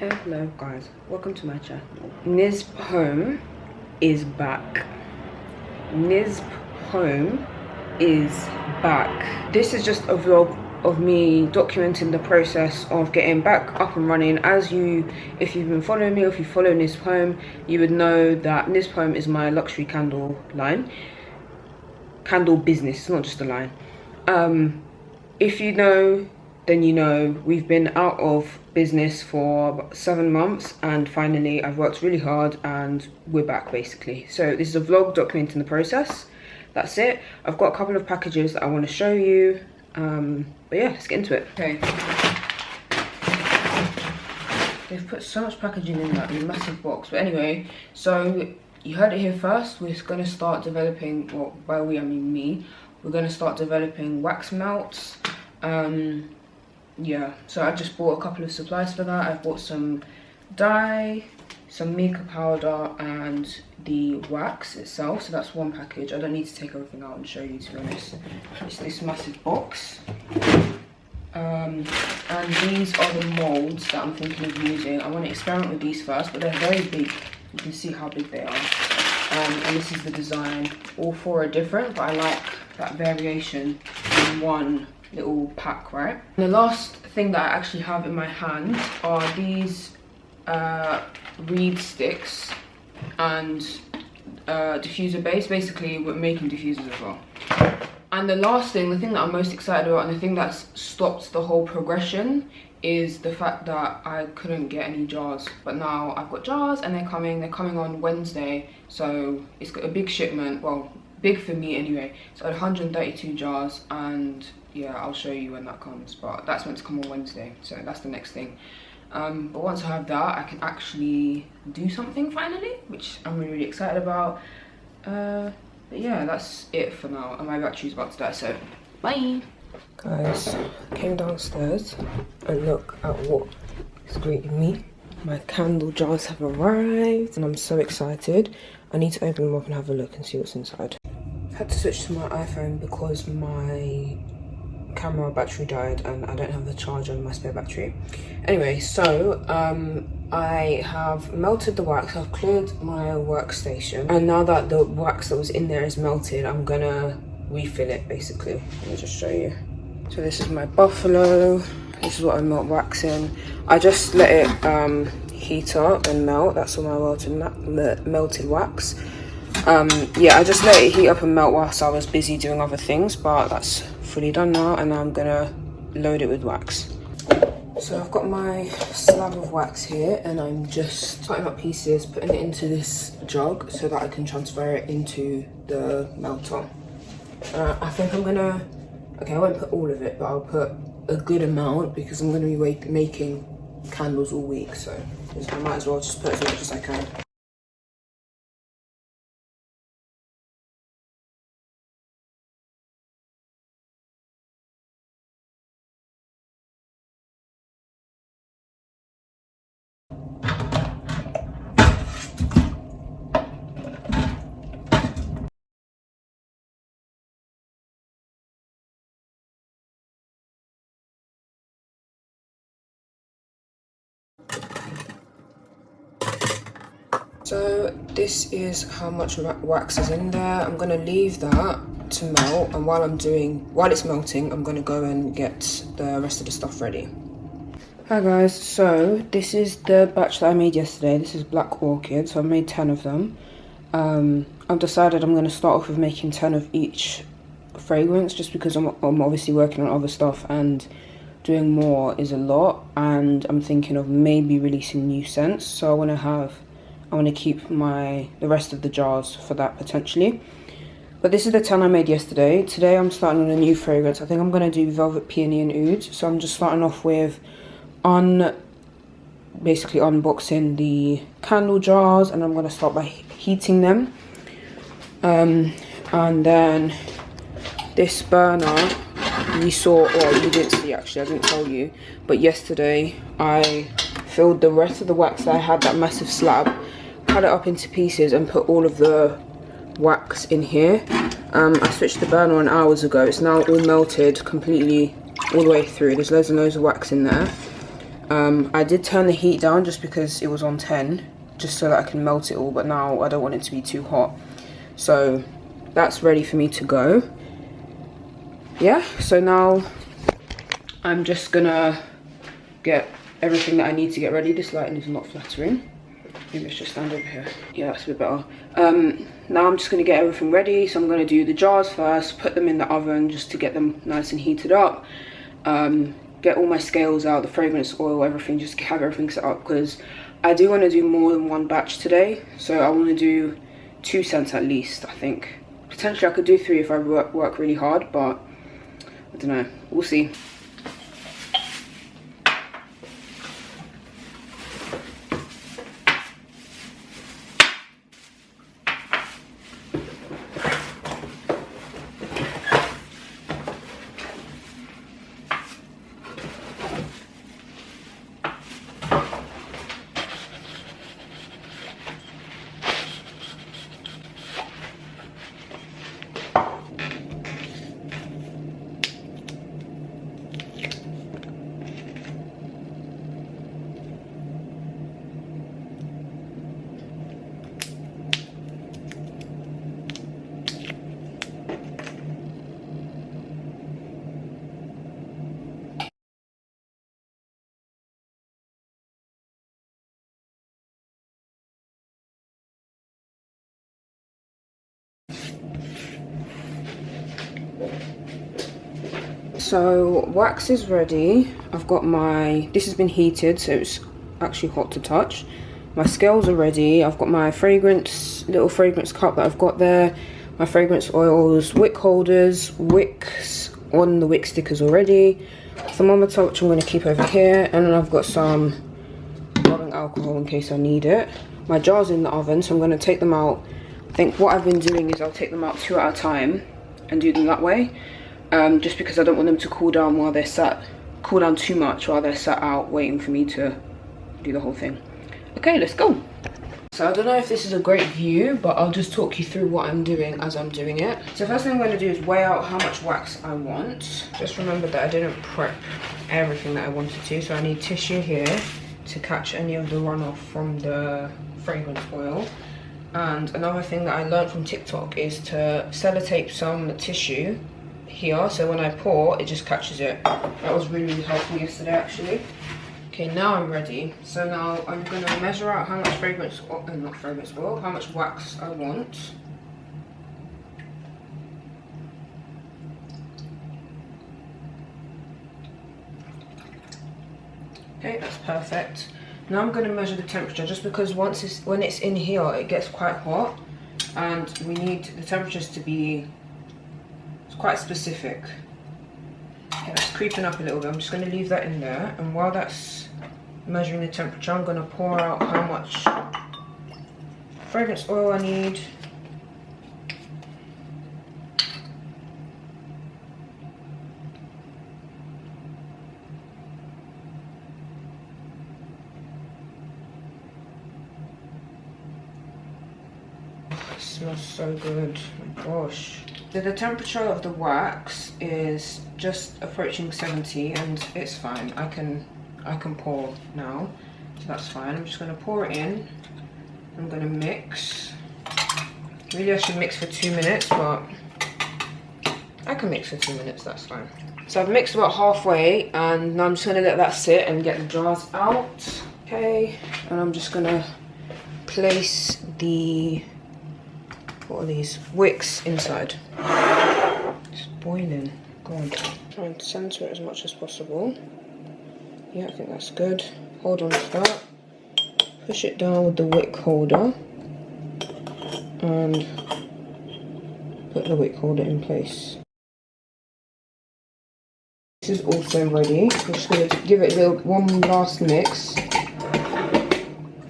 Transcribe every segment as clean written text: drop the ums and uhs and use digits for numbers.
Hello guys, welcome to my channel. NISB Home is back. NISB Home is back. This is just a vlog of me documenting the process of getting back up and running. If you've been following me, or if you follow NISB Home, you would know that NISB Home is my luxury candle line. Candle business, it's not just a line. If you know, then you know we've been out of business for about 7 months, and finally I've worked really hard and we're back basically. So this is a vlog documenting the process. That's it. I've got a couple of packages that I want to show you, but yeah, let's get into it. Okay, they've put so much packaging in that massive box, but anyway, so you heard it here first. We're going to start developing, well, by we I mean me, we're going to start developing wax melts. Yeah, so I just bought a couple of supplies for that. I've bought some dye, some mica powder, and the wax itself. So that's one package. I don't need to take everything out and show you, to be honest. It's this massive box. And these are the molds that I'm thinking of using. I want to experiment with these first, but they're very big. You can see how big they are. And this is the design. All four are different, but I like that variation in one little pack, right? And the last thing that I actually have in my hand are these reed sticks and diffuser base. Basically, we're making diffusers as well. And the last thing, the thing that I'm most excited about, and the thing that's stopped the whole progression, is the fact that I couldn't get any jars. But now I've got jars, and they're coming on Wednesday. So it's got a big shipment, well, big for me anyway. So 132 jars, and yeah, I'll show you when that comes, but that's meant to come on Wednesday, so that's the next thing. But once I have that, I can actually do something finally, which I'm really excited about. But yeah, that's it for now, and my battery's about to die, so bye. Guys, I came downstairs and look at what is greeting me. My candle jars have arrived and I'm so excited. I need to open them up and have a look and see what's inside. I had to switch to my iPhone because my camera battery died and I don't have the charger on my spare battery. Anyway, so I have melted the wax. I've cleared my workstation, and now that the wax that was in there is melted, I'm gonna refill it basically. Let me just show you. So this is my buffalo. This is what I melt wax in. I just let it heat up and melt. That's all my melted wax. Yeah, I just let it heat up and melt whilst I was busy doing other things, but that's fully done now, and I'm gonna load it with wax. So I've got my slab of wax here, and I'm just cutting up pieces, putting it into this jug so that I can transfer it into the melter. I think I'm gonna, okay, I won't put all of it, but I'll put a good amount because I'm gonna be making candles all week, so I might as well just put as much as I can. So this is how much wax is in there. I'm gonna leave that to melt, and while it's melting, I'm gonna go and get the rest of the stuff ready. Hi guys, so this is the batch that I made yesterday. This is Black Orchid, so I made 10 of them. I've decided I'm gonna start off with making 10 of each fragrance, just because I'm obviously working on other stuff and doing more is a lot, and I'm thinking of maybe releasing new scents. So I want to keep the rest of the jars for that potentially. But this is the 10 I made yesterday. Today I'm starting on a new fragrance. I think I'm going to do Velvet Peony and Oud. So I'm just starting off with basically unboxing the candle jars, and I'm going to start by heating them. And then this burner, you saw, or you didn't see actually, I didn't tell you, but yesterday I filled the rest of the wax that I had, that massive slab, cut it up into pieces and put all of the wax in here. I switched the burner on hours ago. It's now all melted completely all the way through. There's loads and loads of wax in there. I did turn the heat down just because it was on 10, just so that I can melt it all, but now I don't want it to be too hot. So that's ready for me to go. Yeah, so now I'm just gonna get everything that I need to get ready. This lighting is not flattering. Maybe let's just stand over here. Yeah, that's a bit better. Now I'm just gonna get everything ready. So I'm gonna do the jars first, put them in the oven just to get them nice and heated up. Get all my scales out, the fragrance oil, everything, just have everything set up, because I do want to do more than one batch today. So I want to do 2 scents at least, I think. Potentially I could do 3 if I work really hard, but I don't know, we'll see. So wax is ready. I've got my, this has been heated, so it's actually hot to touch. My scales are ready. I've got my fragrance, little fragrance cup that I've got there, my fragrance oils, wick holders, wicks on the wick stickers already, thermometer which I'm going to keep over here, and then I've got some rubbing alcohol in case I need it. My jar's in the oven, so I'm going to take them out. I think what I've been doing is I'll take them out 2 at a time and do them that way. Just because I don't want them to cool down while they're cool down too much while they're sat out waiting for me to do the whole thing. Okay, let's go. So I don't know if this is a great view, but I'll just talk you through what I'm doing as I'm doing it. So first thing I'm going to do is weigh out how much wax I want. Just remember that I didn't prep everything that I wanted to, so I need tissue here to catch any of the runoff from the fragrance oil. And another thing that I learned from TikTok is to sellotape some tissue here, so when I pour it just catches it. That was really helpful yesterday actually. Okay, now I'm ready. So now I'm going to measure out how much fragrance oil, not fragrance oil, how much wax I want. Okay, that's perfect. Now I'm going to measure the temperature, just because when it's in here it gets quite hot and we need the temperatures to be quite specific. Okay, that's creeping up a little bit. I'm just going to leave that in there, and while that's measuring the temperature, I'm going to pour out how much fragrance oil I need. It smells so good, oh my gosh. So the temperature of the wax is just approaching 70 and it's fine. I can pour now, so that's fine. I'm just going to pour it in. I'm going to mix. Really I should mix for 2 minutes, but I can mix for 2 minutes, that's fine. So I've mixed about halfway and now I'm just going to let that sit and get the jars out. Okay, and I'm just going to place the, what are these, wicks inside. It's boiling, God. Try and center it as much as possible. Yeah, I think that's good. Hold on to that. Push it down with the wick holder and put the wick holder in place. This is also ready. I'm just going to give it one last mix.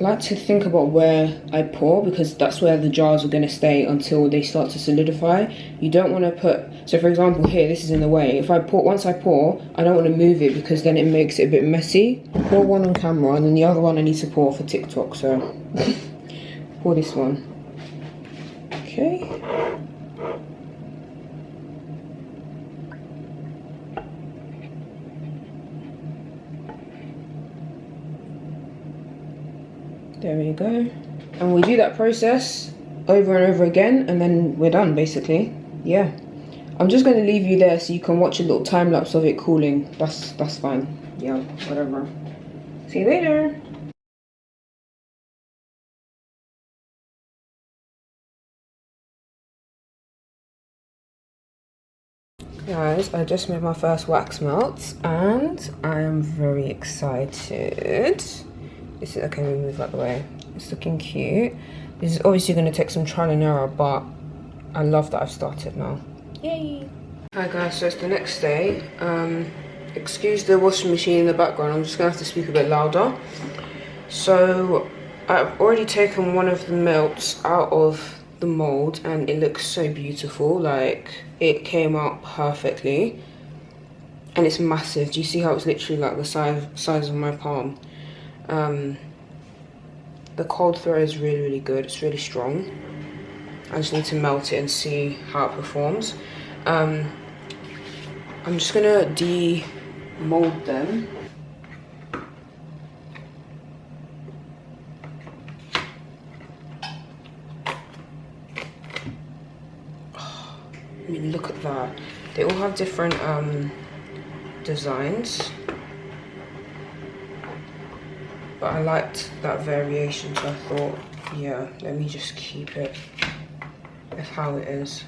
I like to think about where I pour, because that's where the jars are going to stay until they start to solidify. You don't want to put, so for example here, this is in the way. If I pour, once I pour, I don't want to move it because then it makes it a bit messy. Pour one on camera and then the other one I need to pour for TikTok, so pour this one. Okay. There we go. And we do that process over and over again, and then we're done basically. Yeah. I'm just going to leave you there so you can watch a little time lapse of it cooling. That's fine. Yeah, whatever. See you later. Guys, I just made my first wax melt and I am very excited. This is okay, we move out the way. It's looking cute. This is obviously going to take some trial and error, but I love that I've started now. Yay! Hi guys, so it's the next day. Excuse the washing machine in the background, I'm just going to have to speak a bit louder. So I've already taken one of the melts out of the mold and it looks so beautiful. Like, it came out perfectly and it's massive. Do you see how it's literally like the size of my palm? The cold throw is really good. It's really strong. I just need to melt it and see how it performs. I'm just gonna de-mold them. I mean, look at that. They all have different designs, but I liked that variation, so I thought, yeah, let me just keep it as how it is.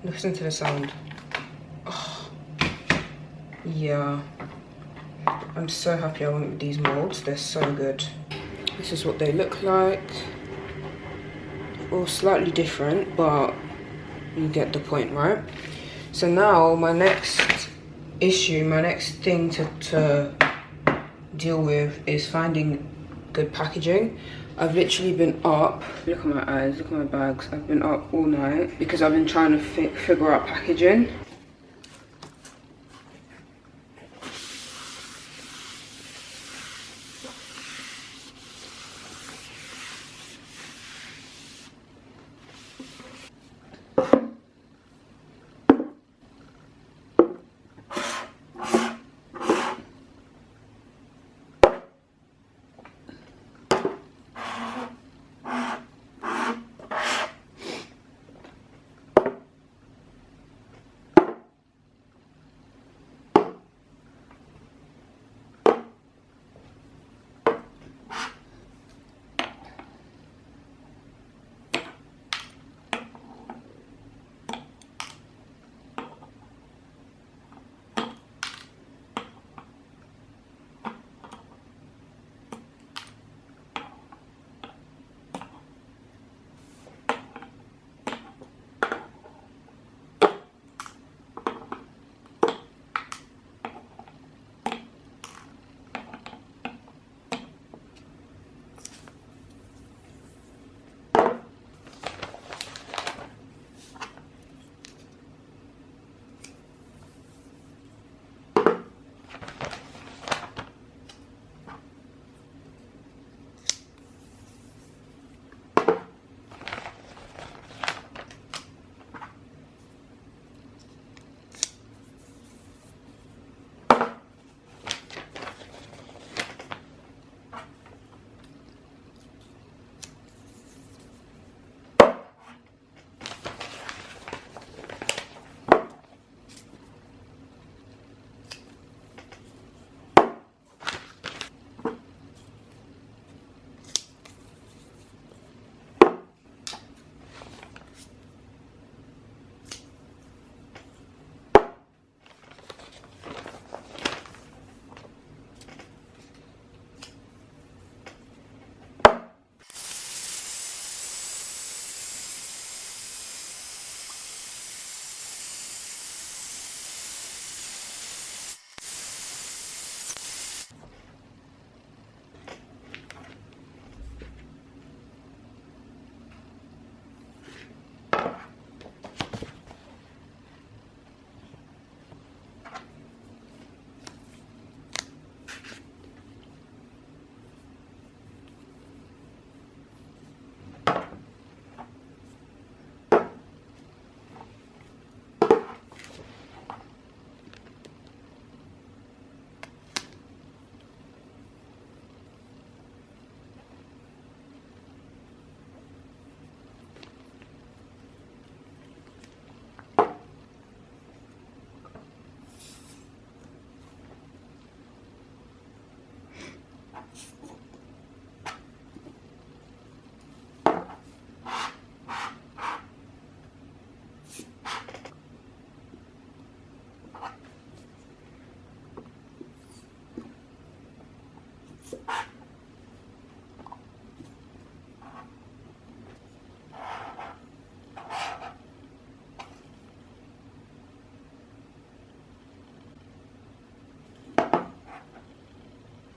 Listen to the sound. Oh, yeah, I'm so happy I went with these molds. They're so good. This is what they look like. All slightly different, but you get the point, right? So now my next issue, my next thing to deal with is finding good packaging. I've literally been up, look at my eyes, look at my bags. I've been up all night because I've been trying to figure out packaging.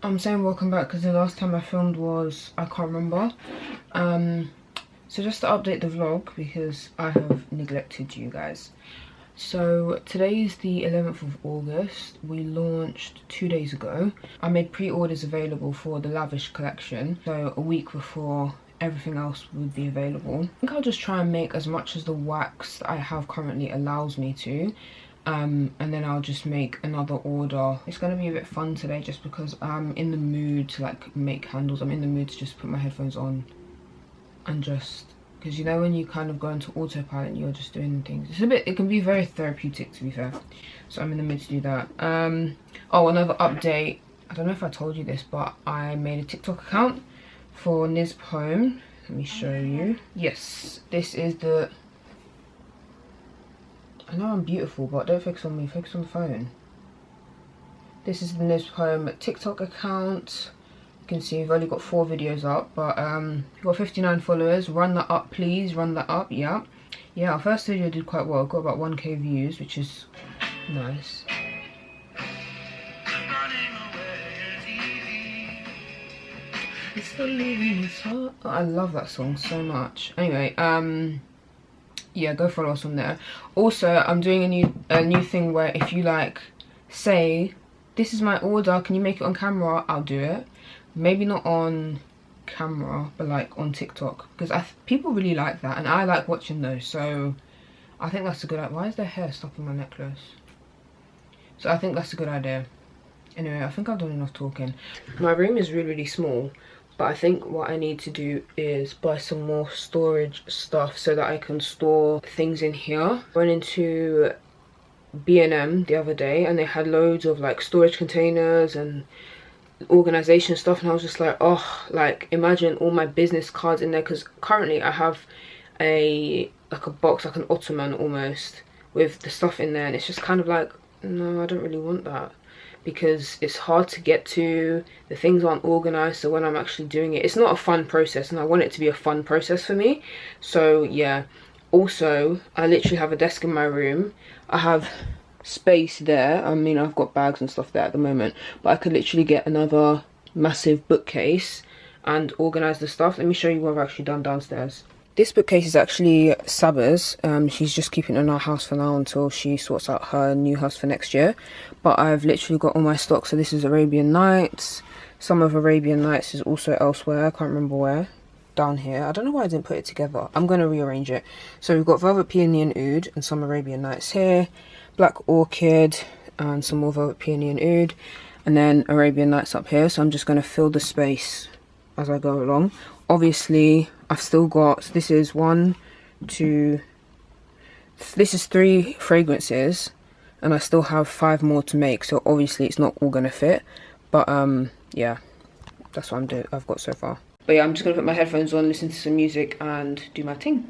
I'm saying welcome back because the last time I filmed was, I can't remember. So just to update the vlog because I have neglected you guys. So today is the 11th of August. We launched 2 days ago. I made pre-orders available for the Lavish collection, so a week before everything else would be available. I think I'll just try and make as much as the wax that I have currently allows me to. And then I'll just make another order. It's going to be a bit fun today just because I'm in the mood to like make candles. I'm in the mood to just put my headphones on and just, because you know when you kind of go into autopilot and you're just doing things, it's a bit, it can be very therapeutic to be fair. So I'm in the mood to do that. Oh, another update. I don't know if I told you this, but I made a TikTok account for NISB Home. Let me show you. Yes, this is the, I know I'm beautiful, but don't focus on me, focus on the phone. This is the NISB Home TikTok account. You can see we've only got 4 videos up, but we've got 59 followers. Run that up, please, run that up. Yeah, our first video did quite well. Got about 1k views, which is nice. It's the leaving his heart. Oh, I love that song so much. Anyway, yeah, go follow us on there. Also, I'm doing a new thing where if you like say, this is my order, can you make it on camera? I'll do it. Maybe not on camera, but like on TikTok, because people really like that and I like watching those. So I think that's a good idea. Why is their hair stopping my necklace? So I think that's a good idea. Anyway, I think I've done enough talking. My room is really small, but I think what I need to do is buy some more storage stuff so that I can store things in here. I went into B&M the other day and they had loads of like storage containers and organization stuff, and I was just like, oh, like imagine all my business cards in there, because currently I have a box, like an ottoman almost, with the stuff in there, and it's just kind of like, no, I don't really want that, because it's hard to get to, the things aren't organized, so when I'm actually doing it, it's not a fun process, and I want it to be a fun process for me. So yeah, also I literally have a desk in my room. I have space there. I mean, I've got bags and stuff there at the moment, but I could literally get another massive bookcase and organize the stuff. Let me show you what I've actually done downstairs. This bookcase is actually Saba's. She's just keeping it in our house for now until she sorts out her new house for next year. But I've literally got all my stock. So this is Arabian Nights. Some of Arabian Nights is also elsewhere. I can't remember where. Down here. I don't know why I didn't put it together. I'm going to rearrange it. So we've got Velvet Peony and Oud and some Arabian Nights here. Black Orchid and some more Velvet Peony and Oud. And then Arabian Nights up here. So I'm just going to fill the space as I go along. Obviously, I've still got, so this is 3 fragrances. And I still have 5 more to make. So obviously it's not all going to fit. But yeah, that's what I've got so far. But yeah, I'm just going to put my headphones on, listen to some music and do my thing.